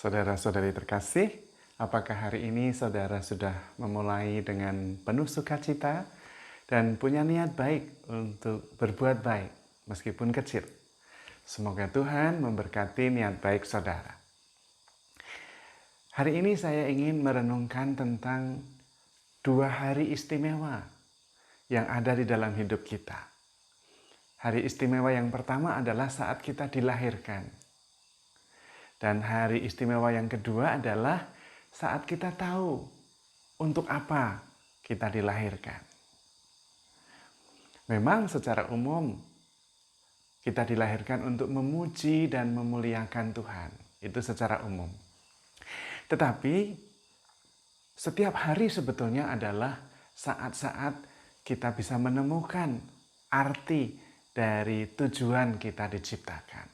Saudara-saudari terkasih, apakah hari ini saudara sudah memulai dengan penuh sukacita dan punya niat baik untuk berbuat baik meskipun kecil? Semoga Tuhan memberkati niat baik saudara. Hari ini saya ingin merenungkan tentang 2 hari istimewa yang ada di dalam hidup kita. Hari istimewa yang pertama adalah saat kita dilahirkan. Dan hari istimewa yang kedua adalah saat kita tahu untuk apa kita dilahirkan. Memang secara umum kita dilahirkan untuk memuji dan memuliakan Tuhan. Itu secara umum. Tetapi setiap hari sebetulnya adalah saat-saat kita bisa menemukan arti dari tujuan kita diciptakan.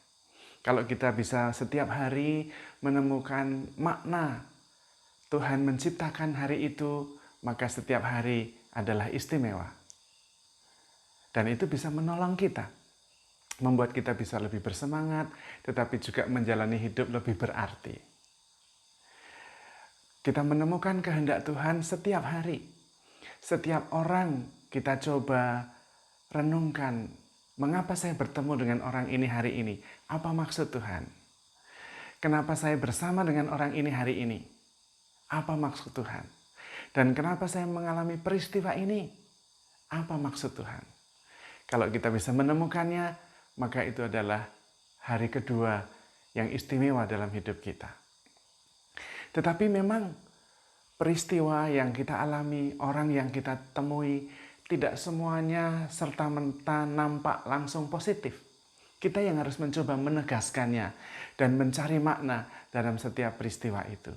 Kalau kita bisa setiap hari menemukan makna Tuhan menciptakan hari itu, maka setiap hari adalah istimewa. Dan itu bisa menolong kita, membuat kita bisa lebih bersemangat, tetapi juga menjalani hidup lebih berarti. Kita menemukan kehendak Tuhan setiap hari. Setiap orang kita coba renungkan, mengapa saya bertemu dengan orang ini hari ini? Apa maksud Tuhan? Kenapa saya bersama dengan orang ini hari ini? Apa maksud Tuhan? Dan kenapa saya mengalami peristiwa ini? Apa maksud Tuhan? Kalau kita bisa menemukannya, maka itu adalah hari kedua yang istimewa dalam hidup kita. Tetapi memang peristiwa yang kita alami, orang yang kita temui, tidak semuanya serta-merta nampak langsung positif. Kita yang harus mencoba menegaskannya dan mencari makna dalam setiap peristiwa itu.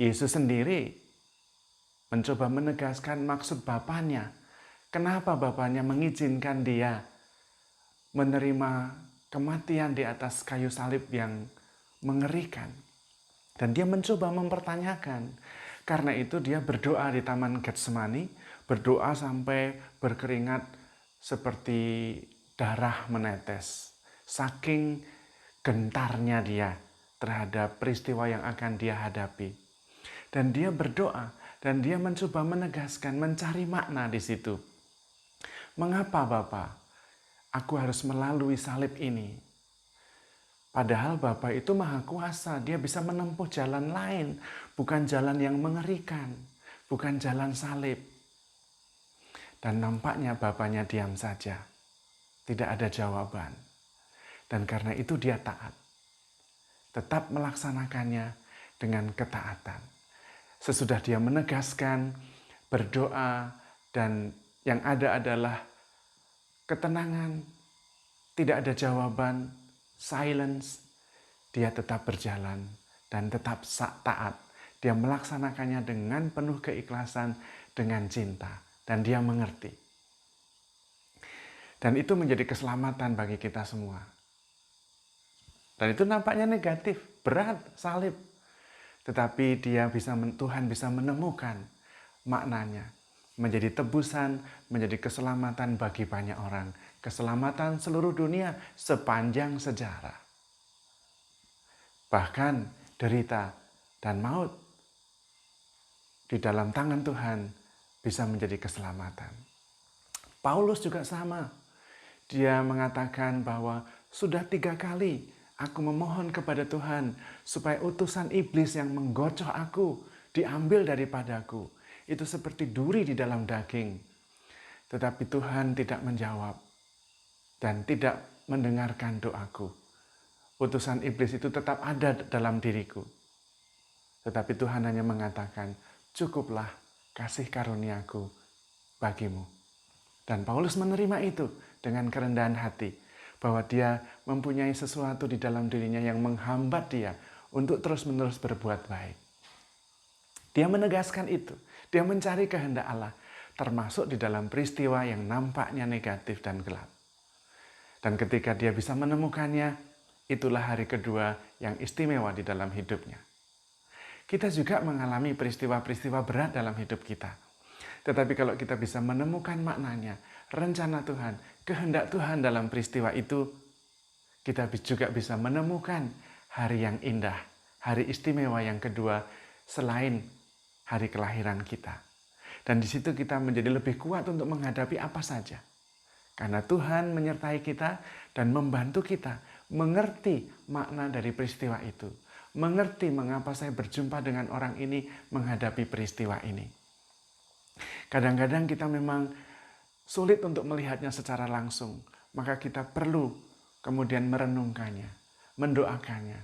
Yesus sendiri mencoba menegaskan maksud Bapanya. Kenapa Bapanya mengizinkan dia menerima kematian di atas kayu salib yang mengerikan. Dan dia mencoba mempertanyakan. Karena itu dia berdoa di Taman Getsemani, berdoa sampai berkeringat seperti darah menetes. Saking gentarnya dia terhadap peristiwa yang akan dia hadapi. Dan dia berdoa dan dia mencoba menegaskan, mencari makna di situ. Mengapa Bapa, aku harus melalui salib ini? Padahal Bapa itu maha kuasa, dia bisa menempuh jalan lain, bukan jalan yang mengerikan, bukan jalan salib. Dan nampaknya Bapanya diam saja, tidak ada jawaban. Dan karena itu dia taat, tetap melaksanakannya dengan ketaatan. Sesudah dia menegaskan, berdoa, dan yang ada adalah ketenangan, tidak ada jawaban, silence, dia tetap berjalan dan tetap taat. Dia melaksanakannya dengan penuh keikhlasan, dengan cinta, dan dia mengerti. Dan itu menjadi keselamatan bagi kita semua. Dan itu nampaknya negatif, berat, salib. Tetapi Tuhan bisa menemukan maknanya. Menjadi tebusan, menjadi keselamatan bagi banyak orang. Keselamatan seluruh dunia sepanjang sejarah. Bahkan derita dan maut di dalam tangan Tuhan bisa menjadi keselamatan. Paulus juga sama. Dia mengatakan bahwa sudah 3 kali aku memohon kepada Tuhan supaya utusan iblis yang menggocoh aku diambil daripadaku. Itu seperti duri di dalam daging. Tetapi Tuhan tidak menjawab dan tidak mendengarkan doaku. Utusan iblis itu tetap ada dalam diriku. Tetapi Tuhan hanya mengatakan, cukuplah kasih karuniaku bagimu. Dan Paulus menerima itu dengan kerendahan hati. Bahwa dia mempunyai sesuatu di dalam dirinya yang menghambat dia untuk terus-menerus berbuat baik. Dia menegaskan itu. Dia mencari kehendak Allah. Termasuk di dalam peristiwa yang nampaknya negatif dan gelap. Dan ketika dia bisa menemukannya, itulah hari kedua yang istimewa di dalam hidupnya. Kita juga mengalami peristiwa-peristiwa berat dalam hidup kita. Tetapi kalau kita bisa menemukan maknanya, rencana Tuhan, kehendak Tuhan dalam peristiwa itu, kita juga bisa menemukan hari yang indah, hari istimewa yang kedua selain hari kelahiran kita. Dan di situ kita menjadi lebih kuat untuk menghadapi apa saja. Karena Tuhan menyertai kita dan membantu kita mengerti makna dari peristiwa itu. Mengerti mengapa saya berjumpa dengan orang ini menghadapi peristiwa ini. Kadang-kadang kita memang sulit untuk melihatnya secara langsung. Maka kita perlu kemudian merenungkannya, mendoakannya.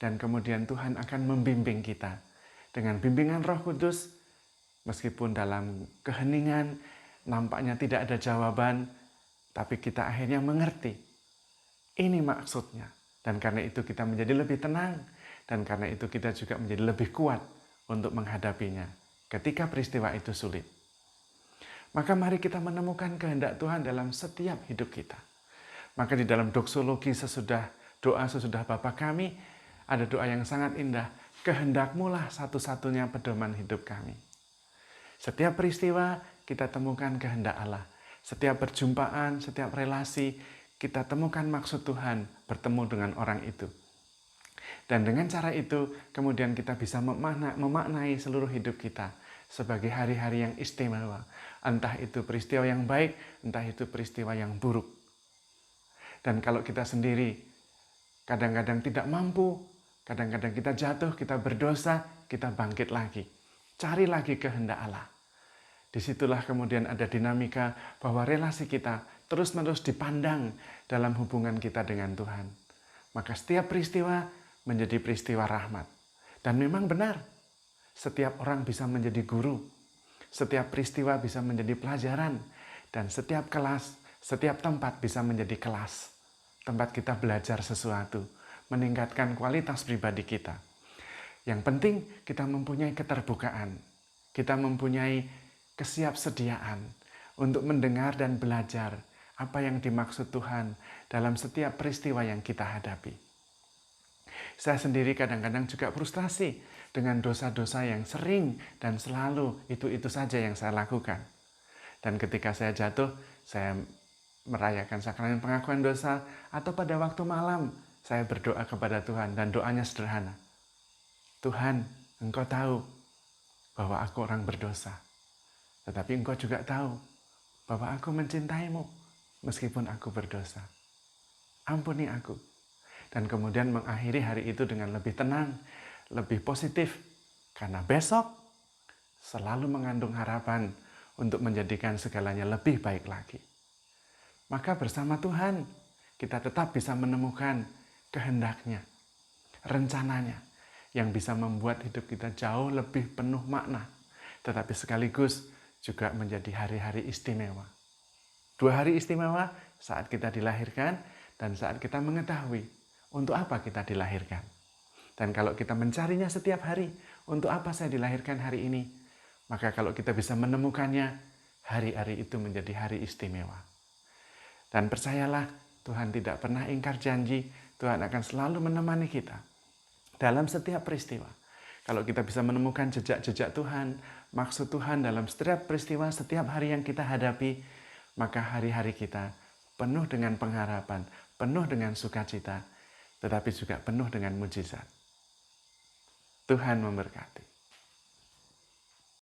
Dan kemudian Tuhan akan membimbing kita. Dengan bimbingan Roh Kudus, meskipun dalam keheningan nampaknya tidak ada jawaban, tapi kita akhirnya mengerti. Ini maksudnya. Dan karena itu kita menjadi lebih tenang. Dan karena itu kita juga menjadi lebih kuat untuk menghadapinya ketika peristiwa itu sulit. Maka mari kita menemukan kehendak Tuhan dalam setiap hidup kita. Maka di dalam doksologi doa sesudah Bapa kami, ada doa yang sangat indah. Kehendakmulah satu-satunya pedoman hidup kami. Setiap peristiwa kita temukan kehendak Allah. Setiap perjumpaan, setiap relasi, kita temukan maksud Tuhan bertemu dengan orang itu. Dan dengan cara itu, kemudian kita bisa memaknai seluruh hidup kita sebagai hari-hari yang istimewa. Entah itu peristiwa yang baik, entah itu peristiwa yang buruk. Dan kalau kita sendiri kadang-kadang tidak mampu, kadang-kadang kita jatuh, kita berdosa, kita bangkit lagi. Cari lagi kehendak Allah. Disitulah kemudian ada dinamika bahwa relasi kita terus-menerus dipandang dalam hubungan kita dengan Tuhan. Maka setiap peristiwa menjadi peristiwa rahmat. Dan memang benar, setiap orang bisa menjadi guru. Setiap peristiwa bisa menjadi pelajaran. Dan setiap kelas, setiap tempat bisa menjadi kelas. Tempat kita belajar sesuatu, meningkatkan kualitas pribadi kita. Yang penting kita mempunyai keterbukaan. Kita mempunyai kesiapsediaan untuk mendengar dan belajar apa yang dimaksud Tuhan dalam setiap peristiwa yang kita hadapi. Saya sendiri kadang-kadang juga frustasi dengan dosa-dosa yang sering dan selalu itu saja yang saya lakukan. Dan ketika saya jatuh, saya merayakan sakramen pengakuan dosa, atau pada waktu malam saya berdoa kepada Tuhan dan doanya sederhana. Tuhan, Engkau tahu bahwa aku orang berdosa. Tetapi Engkau juga tahu bahwa aku mencintaimu meskipun aku berdosa. Ampuni aku. Dan kemudian mengakhiri hari itu dengan lebih tenang, lebih positif. Karena besok selalu mengandung harapan untuk menjadikan segalanya lebih baik lagi. Maka bersama Tuhan kita tetap bisa menemukan kehendaknya, rencananya yang bisa membuat hidup kita jauh lebih penuh makna. Tetapi sekaligus juga menjadi hari-hari istimewa. 2 hari istimewa saat kita dilahirkan dan saat kita mengetahui untuk apa kita dilahirkan. Dan kalau kita mencarinya setiap hari, untuk apa saya dilahirkan hari ini? Maka kalau kita bisa menemukannya, hari-hari itu menjadi hari istimewa. Dan percayalah, Tuhan tidak pernah ingkar janji, Tuhan akan selalu menemani kita dalam setiap peristiwa. Kalau kita bisa menemukan jejak-jejak Tuhan, maksud Tuhan dalam setiap peristiwa, setiap hari yang kita hadapi, maka hari-hari kita penuh dengan pengharapan, penuh dengan sukacita, tetapi juga penuh dengan mujizat. Tuhan memberkati.